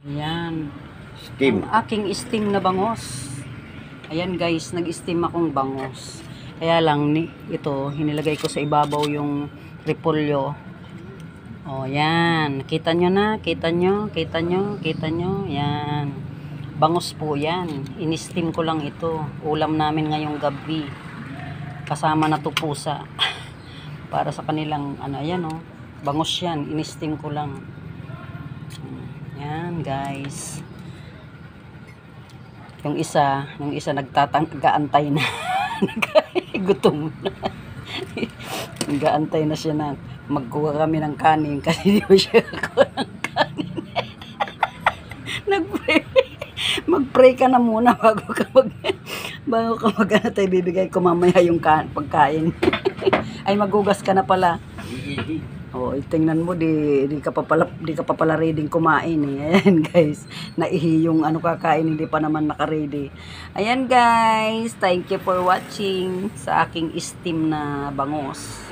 Ayan. Steam. Ang aking steam na bangos. Ayan guys, nag-steam akong bangos. Kaya lang, ito, hinilagay ko sa ibabaw yung repolyo. O, yan. Kita nyo na? Kita nyo? Kita nyo? Kita nyo? Yan. Bangos po yan. In-steam ko lang ito. Ulam namin ngayong gabi. Kasama na to pusa. Para sa kanilang, ano, ayan o. Bangos yan. In-steam ko lang. Yan guys. Yung isa nagtatang-gaantay na. Gutom na. Nag-aantay na siya na magkuha kami ng kanin kasi di ba siya kuha ng kanin. Nag-pray. Mag-pray ka na muna bago ka ano tayo bibigay ko mamaya yung pagkain. Ay magugas ka na pala. Oh, tingnan mo di ka pa pala ready kumain eh. Ayan guys, naihi yung ano kakain hindi pa naman naka-ready. Ayan guys, thank you for watching sa aking steam na bangos.